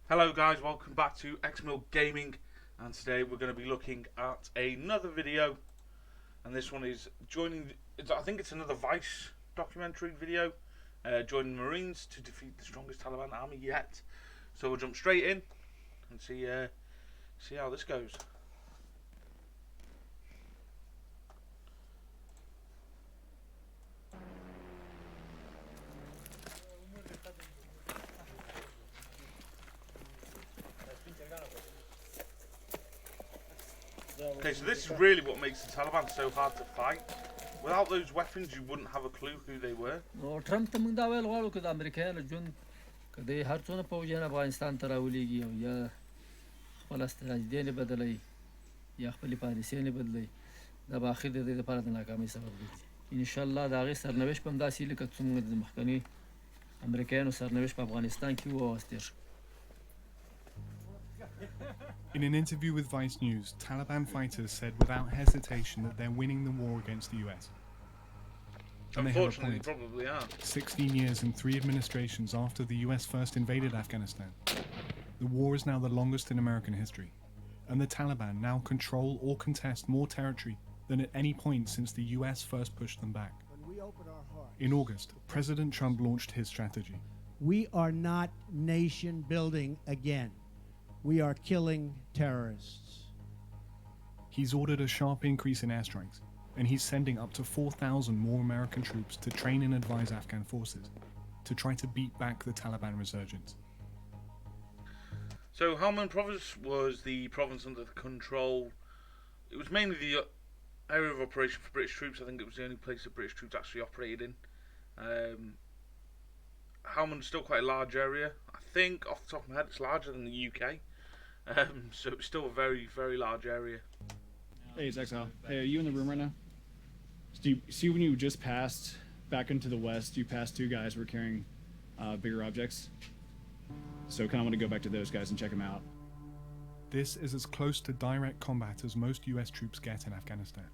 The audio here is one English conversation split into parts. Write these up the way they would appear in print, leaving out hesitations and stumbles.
Hello guys, welcome back to XMill Gaming, and today we're going to be looking at another video, and this one is I think it's another Vice documentary video, joining the Marines to defeat the strongest Taliban army yet. So we'll jump straight in and see how this goes. Okay, so this is really what makes the Taliban so hard to fight. Without those weapons, you wouldn't have a clue who they were. نو ټرمپ ته موږ دا ویل غواړو که د امریکایانو ژوند که د هر څونه پوځیان افغانستان ته راولېږي او یا خپله استراتیژي نه بدلوي یا خپلې پالیسۍ نه بدلوي، دا به اخر د دې لپاره د ناکامۍ سبب ګرځي. انشاءالله د هغې سرنوشت به همداسې وي لکه څومره د مخکني امریکایانو سرنوشت په افغانستان کې و او اوس تېر شو. In an interview with Vice News, Taliban fighters said without hesitation that they're winning the war against the US. And they have a Unfortunately, point. they probably are. 16 years and 3 administrations after the US first invaded Afghanistan, the war is now the longest in American history, and the Taliban now control or contest more territory than at any point since the US first pushed them back. In August, President Trump launched his strategy. We are not nation building again. We are killing terrorists. He's ordered a sharp increase in airstrikes, and he's sending up to 4,000 more American troops to train and advise Afghan forces to try to beat back the Taliban resurgence. So Helmand province was the province under the control. It was mainly the area of operation for British troops. I think it was the only place that British troops actually operated in. Helmand's still quite a large area. I think, off the top of my head, it's larger than the UK. So it's still a very, very large area. Hey, it's Exile. Hey, are you in the room right now? Do you see when you just passed back into the west, you passed two guys who were carrying bigger objects? So kind of want to go back to those guys and check them out. This is as close to direct combat as most US troops get in Afghanistan.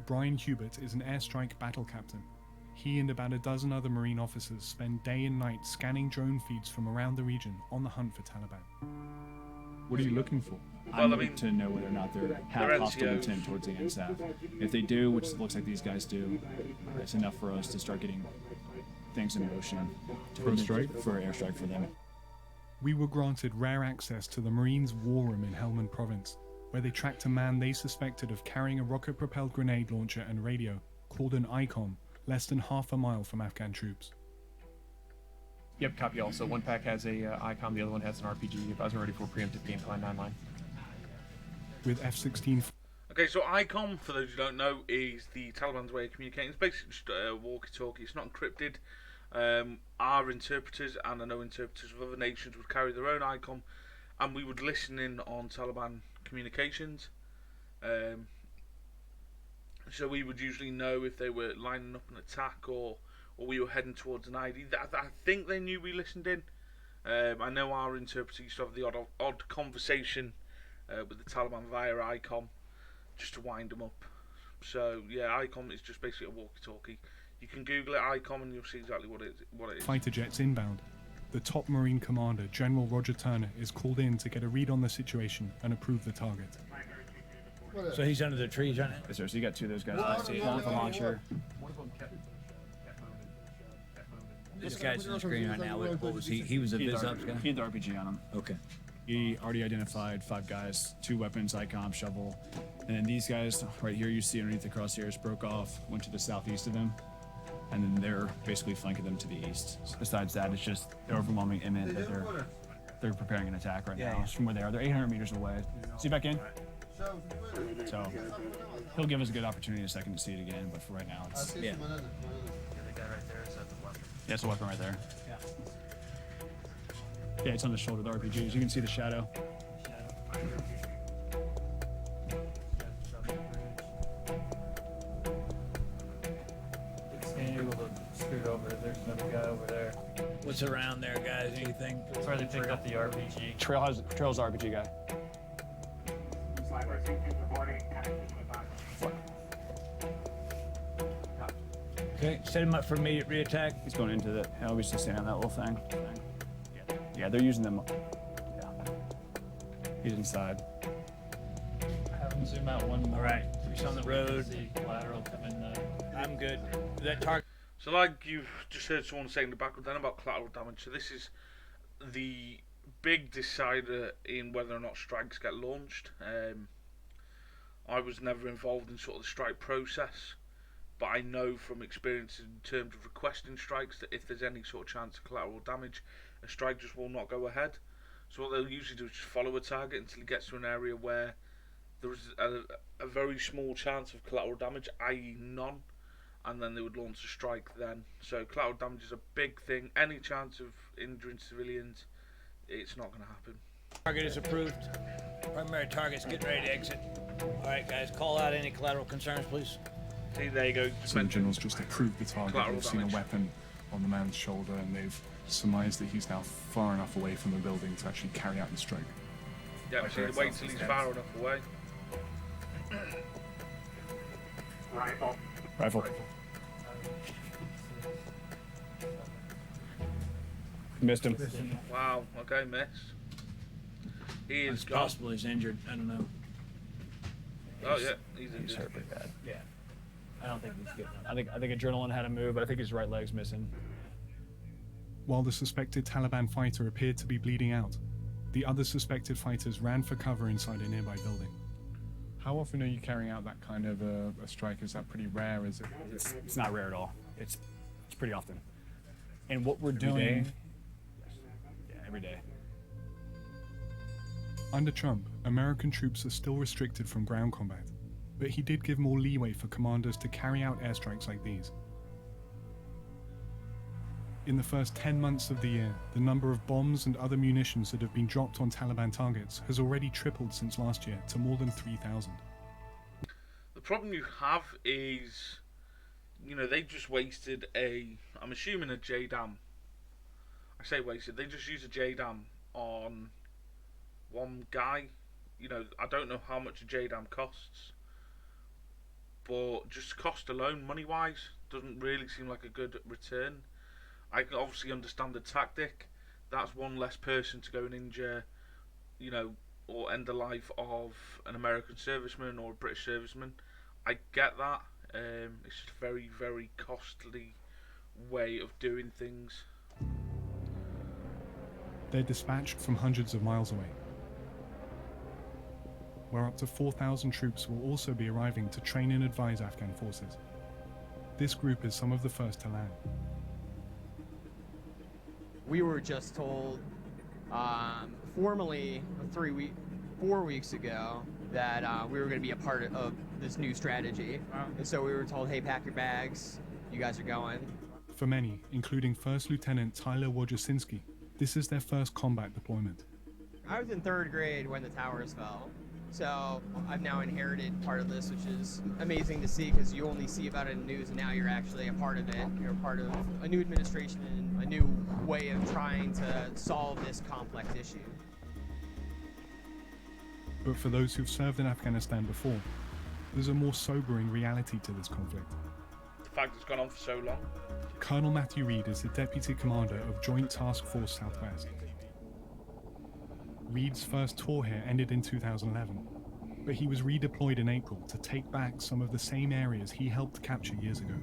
Brian Hubert is an airstrike battle captain. He and about a dozen other Marine officers spend day and night scanning drone feeds from around the region on the hunt for Taliban. What are you looking for? Well, I'm I looking mean, to know whether or not they have they're hostile NCOs. intent towards the NSAF. If they do, which it looks like these guys do, it's enough for us to start getting things in motion for airstrike for them. We were granted rare access to the Marines' war room in Helmand province, where they tracked a man they suspected of carrying a rocket-propelled grenade launcher and radio, called an ICOM, less than half a mile from Afghan troops. Yep, copy all. So one pack has a ICOM, the other one has an RPG. If I was ready for preemptive game plan 9 line. With F-16 Okay, so ICOM, for those who don't know, is the Taliban's way of communicating. It's basically just a walkie-talkie. It's not encrypted. Our interpreters, and I know interpreters of other nations, would carry their own ICOM, and we would listen in on Taliban communications. So we would usually know if they were lining up an attack or we were heading towards an ID. I think they knew we listened in. I know our interpreter used to have the odd conversation with the Taliban via ICOM, just to wind them up. So yeah, ICOM is just basically a walkie-talkie. You can Google it, ICOM, and you'll see exactly what it is. fighter jets inbound. The top Marine commander, General Roger Turner, is called in to get a read on the situation and approve the target. So he's under the trees, right? Yes, sir. So you got two of those guys. I see one with a launcher. This guy's on the screen right now. What was he? He was a He biz had ops guy? the RPG on him. Okay. He already identified 5 guys, 2 weapons, ICOM, shovel. And then these guys right here, you see underneath the crosshairs, broke off, went to the southeast of them. And then they're basically flanking them to the east. Besides that, it's just the overwhelming imminent that they're preparing an attack right now. From where they are. They're 800 meters away. See back in? So he'll give us a good opportunity in a second to see it again, but for right now, it's... Yeah. Yeah, it's a weapon right there. Yeah, it's on the shoulder of the RPGs. You can see the shadow. Scoot over. There's another guy over there. What's around there, guys? Anything? That's where they picked up the RPG. Trail's the RPG guy. Okay, set him up for immediate reattack. He's going into the... I was just standing on that little thing. Yeah, they're using them. Yeah. He's inside. Have him zoom out one more. All right, he's on the road. See collateral coming. I'm good. That target. So like you've just heard someone say in the background then about collateral damage, so this is the big decider in whether or not strikes get launched. I was never involved in sort of the strike process, but I know from experience in terms of requesting strikes that if there's any sort of chance of collateral damage, a strike just will not go ahead. So what they'll usually do is just follow a target until it gets to an area where there is a very small chance of collateral damage, i.e. none, and then they would launch a strike then. So collateral damage is a big thing. Any chance of injuring civilians, it's not going to happen. Target is approved. Primary target's getting ready to exit. All right, guys, call out any collateral concerns, please. See, there you go. So the generals just approved the target. Collateral They've seen a damage. weapon on the man's shoulder, and they've surmised that he's now far enough away from the building to actually carry out the strike. Yeah, see, wait till he's far enough away. Rifle. Missed him. Wow, okay, miss. He is It's gone. possible he's injured. I don't know. Oh yeah, he's He's injured. hurt pretty bad. Yeah. I don't think he's getting up. I think adrenaline had him move, but I think his right leg's missing. While the suspected Taliban fighter appeared to be bleeding out, the other suspected fighters ran for cover inside a nearby building. How often are you carrying out that kind of a strike? Is that pretty rare? Is it? It's not rare at all. It's pretty often. And what we're Every doing. day? Yeah, every day. Under Trump, American troops are still restricted from ground combat, but he did give more leeway for commanders to carry out airstrikes like these. In the first 10 months of the year, the number of bombs and other munitions that have been dropped on Taliban targets has already tripled since last year to more than 3,000. The problem you have is, you know, they just wasted I'm assuming a JDAM. I say wasted, they just used a JDAM on one guy. You know, I don't know how much a JDAM costs, but just cost alone, money-wise, doesn't really seem like a good return. I can obviously understand the tactic. That's one less person to go and injure, you know, or end the life of an American serviceman or a British serviceman. I get that. It's just a very, very costly way of doing things. They're dispatched from hundreds of miles away, where up to 4,000 troops will also be arriving to train and advise Afghan forces. This group is some of the first to land. We were just told formally 4 weeks ago that we were going to be a part of this new strategy. And so we were told, hey, pack your bags, you guys are going. For many, including First Lieutenant Tyler Wojcinski, this is their first combat deployment. I was in 3rd grade when the towers fell. So I've now inherited part of this, which is amazing to see because you only see about it in the news, and now you're actually a part of it. You're a part of a new administration and a new way of trying to solve this complex issue. But for those who've served in Afghanistan before, there's a more sobering reality to this conflict. The fact it's gone on for so long. Colonel Matthew Reed is the Deputy Commander of Joint Task Force Southwest. Reed's first tour here ended in 2011, but he was redeployed in April to take back some of the same areas he helped capture years ago.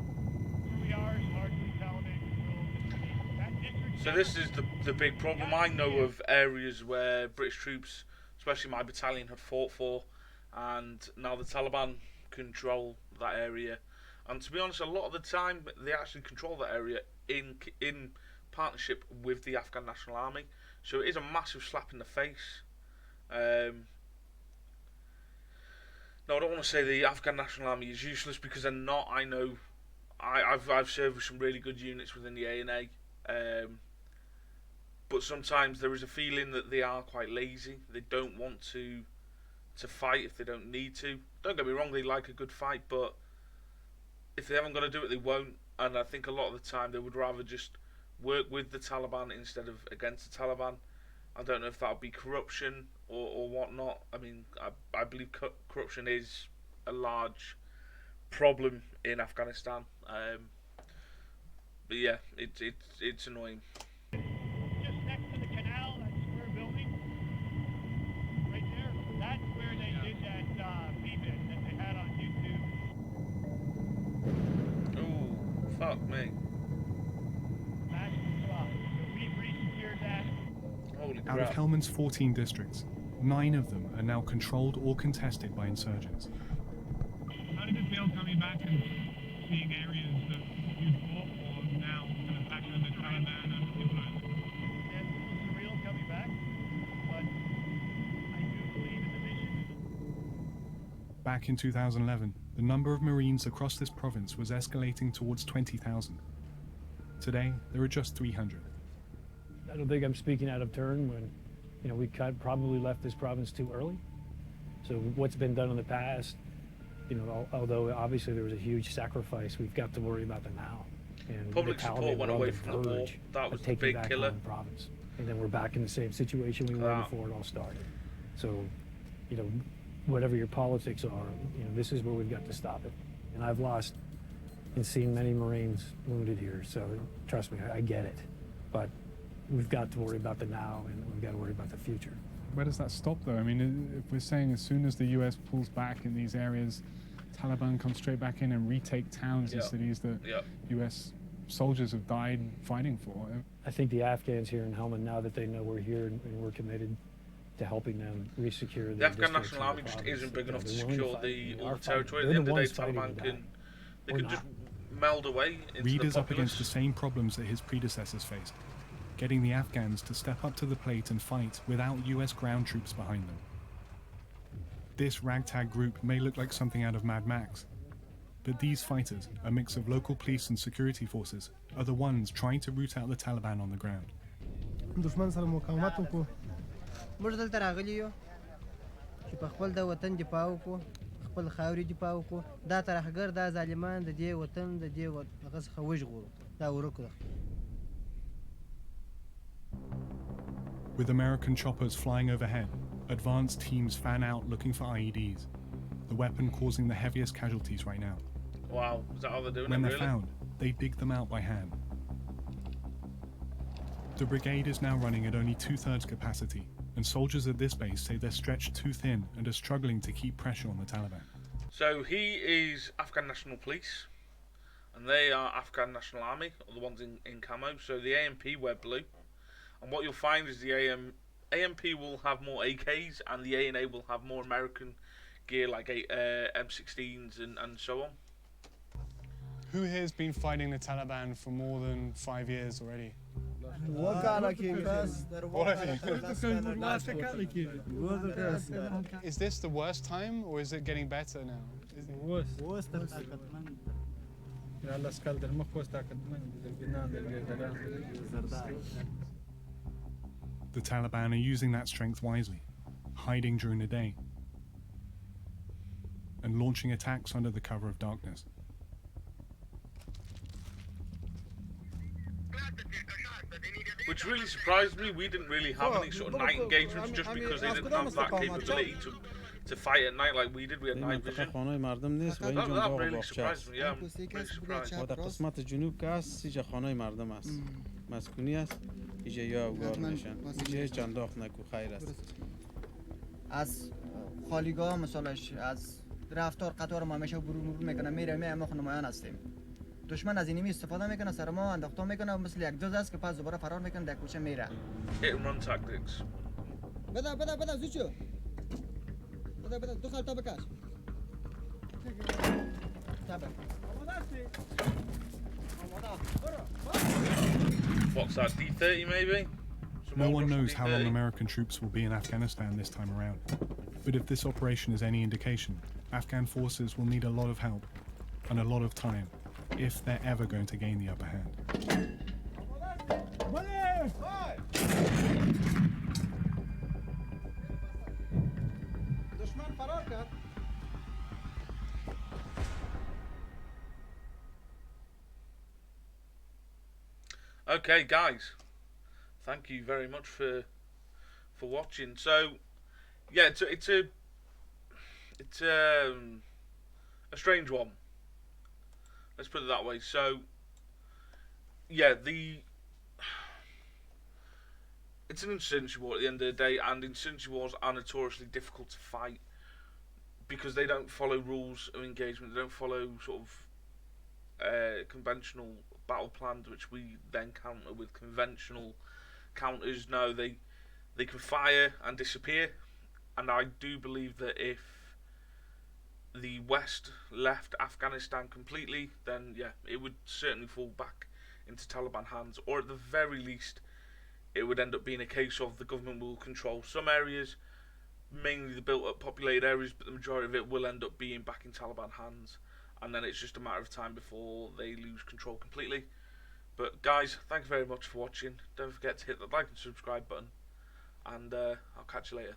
So this is the big problem. I know of areas where British troops, especially my battalion, had fought for, and now the Taliban control that area. And to be honest, a lot of the time they actually control that area in partnership with the Afghan National Army. So it is a massive slap in the face. No, I don't want to say the Afghan National Army is useless because they're not. I know, I've served with some really good units within the ANA, but sometimes there is a feeling that they are quite lazy. They don't want to fight if they don't need to. Don't get me wrong, they like a good fight, but if they haven't got to do it, they won't. And I think a lot of the time they would rather just work with the Taliban instead of against the Taliban. I don't know if that would be corruption or whatnot. I mean, I believe corruption is a large problem in Afghanistan. But yeah, it's annoying. Just next to the canal, Fuck me. Holy Out of crap. Helmand's 14 districts, 9 of them are now controlled or contested by insurgents. How did it feel coming back and seeing areas that you fought for now kind of back under Taliban and influence? Yeah, it was surreal coming back, but I do believe in the mission. Back in 2011, the number of Marines across this province was escalating towards 20,000. Today, there are just 300. I don't think I'm speaking out of turn when, we probably left this province too early. So what's been done in the past, although obviously there was a huge sacrifice, we've got to worry about the now. And Public the support Taliban went were on away the from the war. verge That of was the taking big back killer. the province. And then we're back in the same situation we were before it all started. So, whatever your politics are, this is where we've got to stop it. And I've lost and seen many Marines wounded here, so trust me, I get it. But we've got to worry about the now, and we've got to worry about the future. Where does that stop, though? I mean, if we're saying as soon as the US pulls back in these areas, Taliban come straight back in and retake towns and cities that US soldiers have died fighting for. I think the Afghans here in Helmand, now that they know we're here and we're committed to helping them resecure The Afghan National Army just isn't big enough to secure all the territory. At the end of the day, Taliban can just meld away into Reid the is up against populace. the same problems that his predecessors faced, getting the Afghans to step up to the plate and fight without US ground troops behind them. This ragtag group may look like something out of Mad Max, but these fighters, a mix of local police and security forces, are the ones trying to root out the Taliban on the ground. دشمن سره مقاومت وکړو موږ دلته راغلي یو چې په خپل د وطن دفاع وکړو خپل خاورې دفاع وکړو دا ترهګر دا ظالمان د دې وطن د دې هغه څخه وژغورو دا ورکړو. With American choppers flying overhead, advanced teams fan out looking for IEDs, the weapon causing the heaviest casualties right now. Wow, is that how they're doing When it, they're really? found, they dig them out by hand. The brigade is now running at only 2/3 capacity, and soldiers at this base say they're stretched too thin and are struggling to keep pressure on the Taliban. So he is Afghan National Police, and they are Afghan National Army, or the ones in camo. So the AMP wear blue, and what you'll find is the AMP will have more AKs, and the ANA will have more American gear like M16s and so on. Who here has been fighting the Taliban for more than 5 years already? Is this the worst time, or is it getting better now? The Taliban are using that strength wisely, hiding during the day, and launching attacks under the cover of darkness. Which really surprised me. We didn't really have any sort of night engagements just because they didn't have that capability to fight at night like we did. We had night vision. That really surprised me. Yeah, I'm really surprised. در قسمت جنوب که هست اینجا خانه مردم است مسکونی است اینجا یا افغان نشن اینجا هیچ انداخت نکو خیر است از خالیگاه مثالش از رفتار قطار ما همیشه برون میکنه میره ما نمایان هستیم دشمن از اینمی استفاده میکنه سر ما انداخته میکنه مثل یک جز است که پس دوباره فرار میکنه در کوچه میره Hit and run tactics. بده زوچو بده دو خالتا بکش What's that, D30 maybe? No one knows how long American troops will be in Afghanistan this time around. But if this operation is any indication, Afghan forces will need a lot of help and a lot of time if they're ever going to gain the upper hand. دشمن فرار کرد Okay, guys, thank you very much for watching. So, yeah, it's a strange one. Let's put it that way. So, yeah, it's an insurgency war at the end of the day, and insurgency wars are notoriously difficult to fight because they don't follow rules of engagement. They don't follow sort of conventional battle plans, which we then counter with conventional counters. No, they can fire and disappear, and I do believe that if the West left Afghanistan completely, then yeah, it would certainly fall back into Taliban hands, or at the very least, it would end up being a case of the government will control some areas, mainly the built-up populated areas, but the majority of it will end up being back in Taliban hands, and then it's just a matter of time before they lose control completely. But guys, thanks very much for watching. Don't forget to hit the like and subscribe button, and I'll catch you later.